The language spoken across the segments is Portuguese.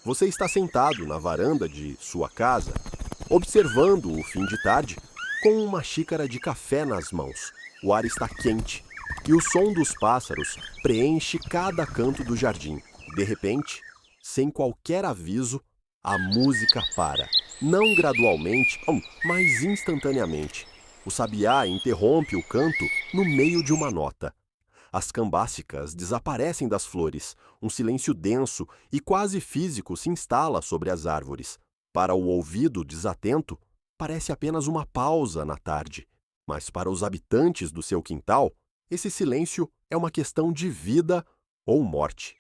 Você está sentado na varanda de sua casa, observando o fim de tarde com uma xícara de café nas mãos. O ar está quente e o som dos pássaros preenche cada canto do jardim. De repente, sem qualquer aviso, a música para. Não gradualmente, mas instantaneamente. O sabiá interrompe o canto no meio de uma nota. As cambácicas desaparecem das flores. Um silêncio denso e quase físico se instala sobre as árvores. Para o ouvido desatento, parece apenas uma pausa na tarde. Mas para os habitantes do seu quintal, esse silêncio é uma questão de vida ou morte.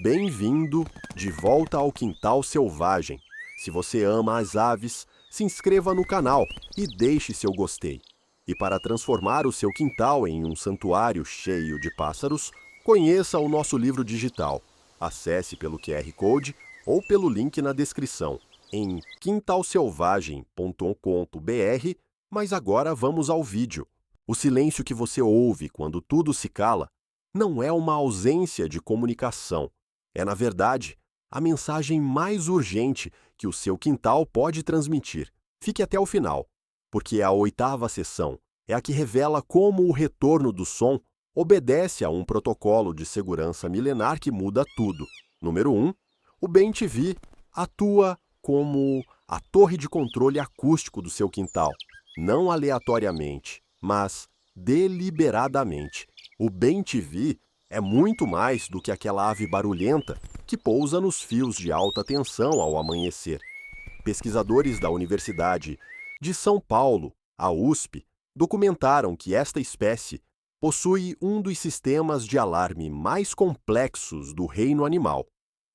Bem-vindo de volta ao Quintal Selvagem. Se você ama as aves, se inscreva no canal e deixe seu gostei. E para transformar o seu quintal em um santuário cheio de pássaros, conheça o nosso livro digital. Acesse pelo QR Code ou pelo link na descrição, em quintalselvagem.com.br, mas agora vamos ao vídeo. O silêncio que você ouve quando tudo se cala não é uma ausência de comunicação. É, na verdade, a mensagem mais urgente que o seu quintal pode transmitir. Fique até o final, porque a 8ª sessão é a que revela como o retorno do som obedece a um protocolo de segurança milenar que muda tudo. Número 1. O Bem-TV atua como a torre de controle acústico do seu quintal, não aleatoriamente, mas deliberadamente. O Bem-TV é muito mais do que aquela ave barulhenta que pousa nos fios de alta tensão ao amanhecer. Pesquisadores da Universidade de São Paulo, a USP, documentaram que esta espécie possui um dos sistemas de alarme mais complexos do reino animal.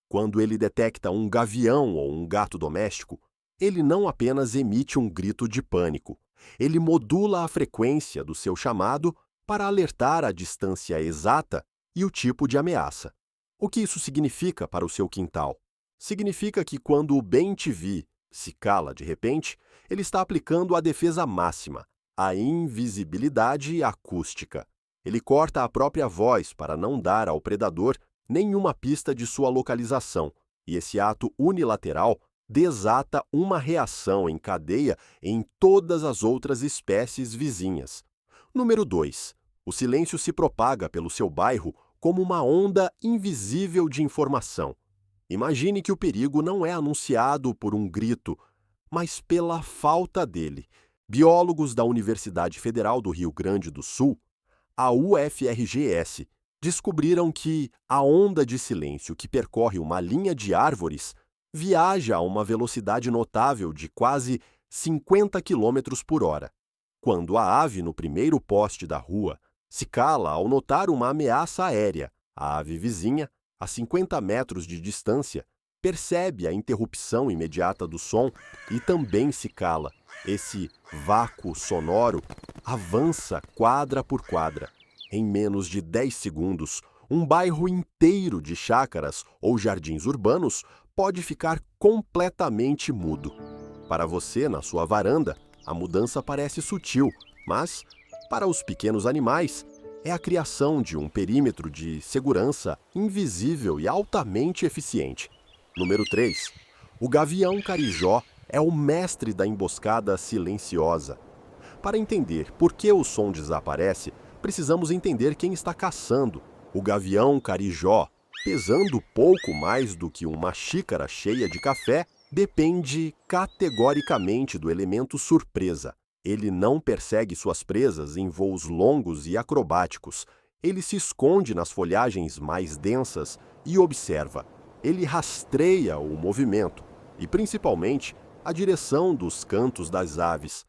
Quando ele detecta um gavião ou um gato doméstico, ele não apenas emite um grito de pânico, ele modula a frequência do seu chamado para alertar a distância exata e o tipo de ameaça. O que isso significa para o seu quintal? Significa que quando o Bem-TV se cala de repente, ele está aplicando a defesa máxima, a invisibilidade acústica. Ele corta a própria voz para não dar ao predador nenhuma pista de sua localização, e esse ato unilateral desata uma reação em cadeia em todas as outras espécies vizinhas. Número 2. O silêncio se propaga pelo seu bairro como uma onda invisível de informação. Imagine que o perigo não é anunciado por um grito, mas pela falta dele. Biólogos da Universidade Federal do Rio Grande do Sul, a UFRGS, descobriram que a onda de silêncio que percorre uma linha de árvores viaja a uma velocidade notável de quase 50 km por hora. Quando a ave no primeiro poste da rua se cala ao notar uma ameaça aérea, a ave vizinha, a 50 metros de distância, percebe a interrupção imediata do som e também se cala. Esse vácuo sonoro avança quadra por quadra. Em menos de 10 segundos, um bairro inteiro de chácaras ou jardins urbanos pode ficar completamente mudo. Para você, na sua varanda, a mudança parece sutil, mas, para os pequenos animais, é a criação de um perímetro de segurança invisível e altamente eficiente. Número 3. O gavião carijó é o mestre da emboscada silenciosa. Para entender por que o som desaparece, precisamos entender quem está caçando. O gavião carijó, pesando pouco mais do que uma xícara cheia de café, depende categoricamente do elemento surpresa. Ele não persegue suas presas em voos longos e acrobáticos. Ele se esconde nas folhagens mais densas e observa. Ele rastreia o movimento e, principalmente, a direção dos cantos das aves.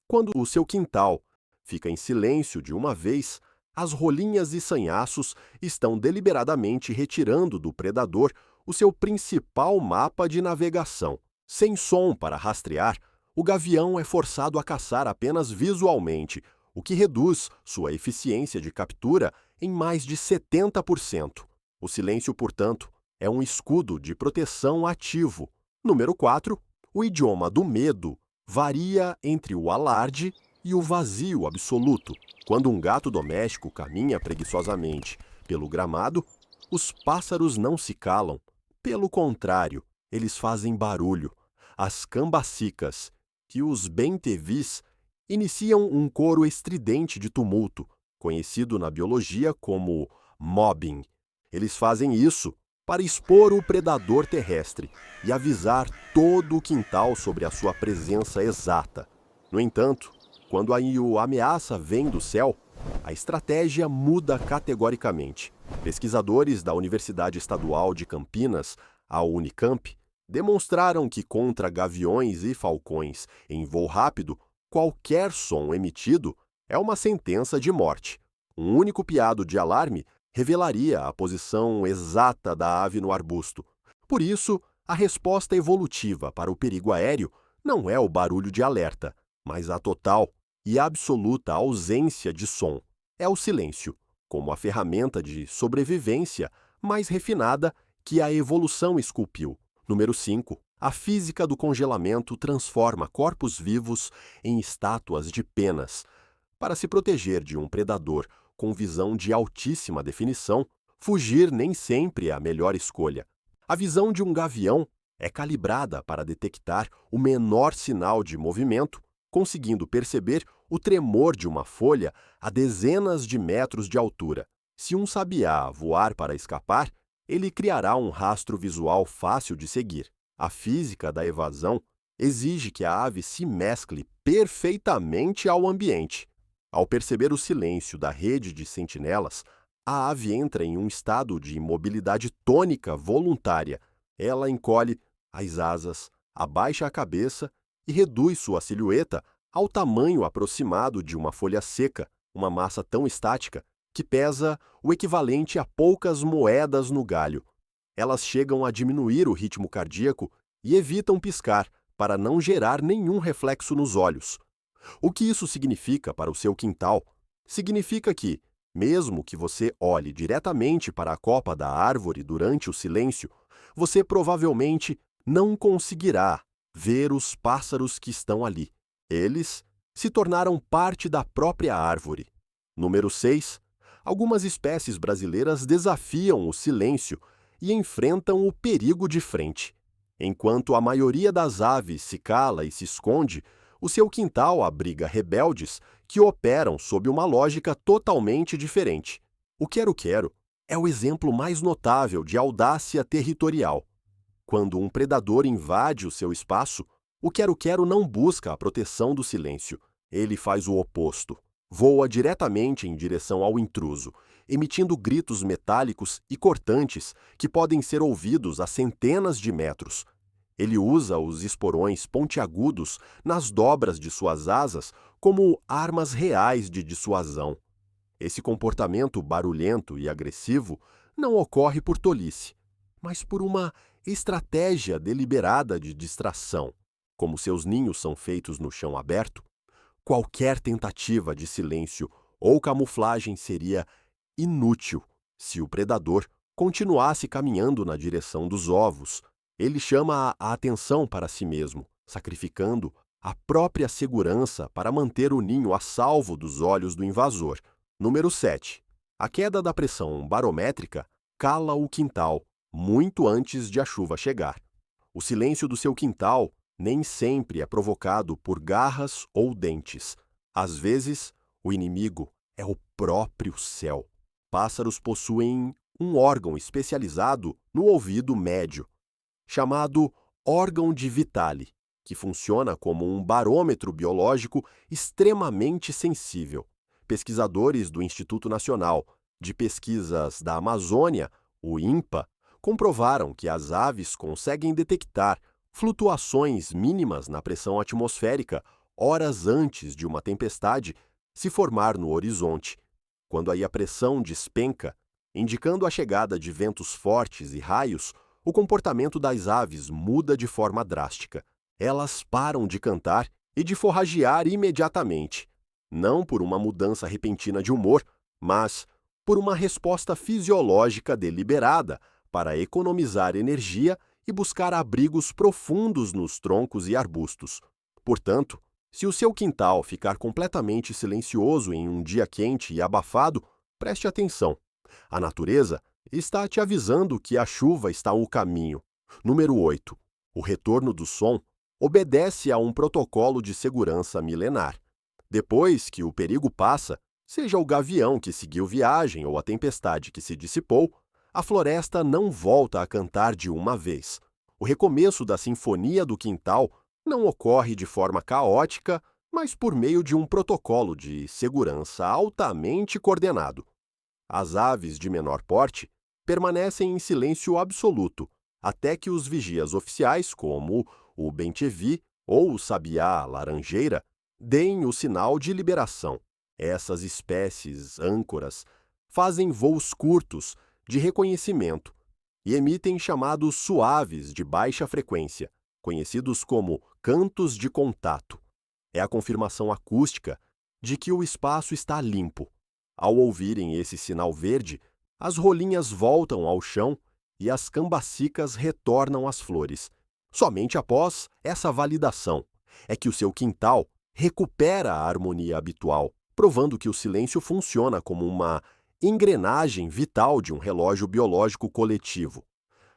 Quando o seu quintal fica em silêncio de uma vez, as rolinhas e sanhaços estão deliberadamente retirando do predador o seu principal mapa de navegação. Sem som para rastrear, o gavião é forçado a caçar apenas visualmente, o que reduz sua eficiência de captura em mais de 70%. O silêncio, portanto, é um escudo de proteção ativo. Número 4. O idioma do medo varia entre o alarde e o vazio absoluto. Quando um gato doméstico caminha preguiçosamente pelo gramado, os pássaros não se calam, Pelo contrário, eles fazem barulho. As cambacicas, que os bem-te-vis, iniciam um coro estridente de tumulto, conhecido na biologia como mobbing. Eles fazem isso para expor o predador terrestre e avisar todo o quintal sobre a sua presença exata. No entanto, quando a ameaça vem do céu, a estratégia muda categoricamente. Pesquisadores da Universidade Estadual de Campinas, a Unicamp, demonstraram que contra gaviões e falcões em voo rápido, qualquer som emitido é uma sentença de morte. Um único piado de alarme revelaria a posição exata da ave no arbusto. Por isso, a resposta evolutiva para o perigo aéreo não é o barulho de alerta, mas a total e absoluta ausência de som. É o silêncio, como a ferramenta de sobrevivência mais refinada que a evolução esculpiu. Número 5. A física do congelamento transforma corpos vivos em estátuas de penas. Para se proteger de um predador com visão de altíssima definição, fugir nem sempre é a melhor escolha. A visão de um gavião é calibrada para detectar o menor sinal de movimento, conseguindo perceber o tremor de uma folha a dezenas de metros de altura. Se um sabiá voar para escapar, ele criará um rastro visual fácil de seguir. A física da evasão exige que a ave se mescle perfeitamente ao ambiente. Ao perceber o silêncio da rede de sentinelas, a ave entra em um estado de imobilidade tônica voluntária. Ela encolhe as asas, abaixa a cabeça e reduz sua silhueta ao tamanho aproximado de uma folha seca, uma massa tão estática que pesa o equivalente a poucas moedas no galho. Elas chegam a diminuir o ritmo cardíaco e evitam piscar para não gerar nenhum reflexo nos olhos. O que isso significa para o seu quintal? Significa que, mesmo que você olhe diretamente para a copa da árvore durante o silêncio, você provavelmente não conseguirá ver os pássaros que estão ali. Eles se tornaram parte da própria árvore. Número 6. Algumas espécies brasileiras desafiam o silêncio e enfrentam o perigo de frente. Enquanto a maioria das aves se cala e se esconde, o seu quintal abriga rebeldes que operam sob uma lógica totalmente diferente. O quero-quero é o exemplo mais notável de audácia territorial. Quando um predador invade o seu espaço, o quero-quero não busca a proteção do silêncio. Ele faz o oposto. Voa diretamente em direção ao intruso, emitindo gritos metálicos e cortantes que podem ser ouvidos a centenas de metros. Ele usa os esporões pontiagudos nas dobras de suas asas como armas reais de dissuasão. Esse comportamento barulhento e agressivo não ocorre por tolice, mas por uma estratégia deliberada de distração. Como seus ninhos são feitos no chão aberto, qualquer tentativa de silêncio ou camuflagem seria inútil se o predador continuasse caminhando na direção dos ovos. Ele chama a atenção para si mesmo, sacrificando a própria segurança para manter o ninho a salvo dos olhos do invasor. Número 7. A queda da pressão barométrica cala o quintal muito antes de a chuva chegar. O silêncio do seu quintal nem sempre é provocado por garras ou dentes. Às vezes, o inimigo é o próprio céu. Pássaros possuem um órgão especializado no ouvido médio, chamado órgão de Vitale, que funciona como um barômetro biológico extremamente sensível. Pesquisadores do Instituto Nacional de Pesquisas da Amazônia, o INPA, comprovaram que as aves conseguem detectar flutuações mínimas na pressão atmosférica horas antes de uma tempestade se formar no horizonte. Quando aí a pressão despenca, indicando a chegada de ventos fortes e raios, o comportamento das aves muda de forma drástica. Elas param de cantar e de forragear imediatamente, não por uma mudança repentina de humor, mas por uma resposta fisiológica deliberada para economizar energia e buscar abrigos profundos nos troncos e arbustos. Portanto, se o seu quintal ficar completamente silencioso em um dia quente e abafado, preste atenção. A natureza está te avisando que a chuva está no caminho. Número 8. O retorno do som obedece a um protocolo de segurança milenar. Depois que o perigo passa, seja o gavião que seguiu viagem ou a tempestade que se dissipou, a floresta não volta a cantar de uma vez. O recomeço da Sinfonia do Quintal não ocorre de forma caótica, mas por meio de um protocolo de segurança altamente coordenado. As aves de menor porte permanecem em silêncio absoluto, até que os vigias oficiais, como o bem-te-vi ou o sabiá-laranjeira, deem o sinal de liberação. Essas espécies âncoras fazem voos curtos de reconhecimento e emitem chamados suaves de baixa frequência, conhecidos como cantos de contato. É a confirmação acústica de que o espaço está limpo. Ao ouvirem esse sinal verde, as rolinhas voltam ao chão e as cambacicas retornam às flores. Somente após essa validação é que o seu quintal recupera a harmonia habitual, provando que o silêncio funciona como uma engrenagem vital de um relógio biológico coletivo.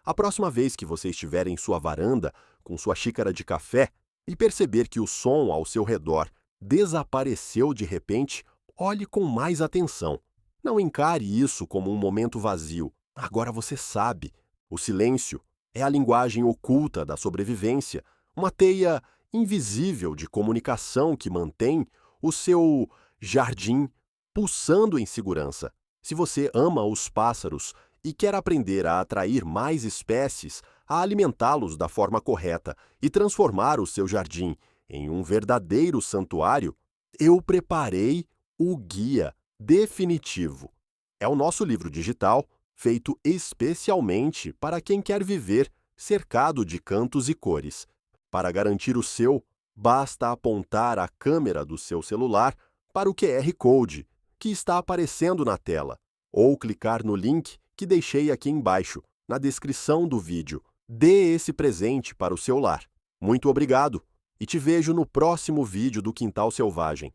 A próxima vez que você estiver em sua varanda, com sua xícara de café, e perceber que o som ao seu redor desapareceu de repente, olhe com mais atenção. Não encare isso como um momento vazio. Agora você sabe. O silêncio é a linguagem oculta da sobrevivência, uma teia invisível de comunicação que mantém o seu jardim pulsando em segurança. Se você ama os pássaros e quer aprender a atrair mais espécies, a alimentá-los da forma correta e transformar o seu jardim em um verdadeiro santuário, eu preparei o Guia Definitivo. É o nosso livro digital, feito especialmente para quem quer viver cercado de cantos e cores. Para garantir o seu, basta apontar a câmera do seu celular para o QR Code que está aparecendo na tela, ou clicar no link que deixei aqui embaixo, na descrição do vídeo. Dê esse presente para o seu lar. Muito obrigado e te vejo no próximo vídeo do Quintal Selvagem.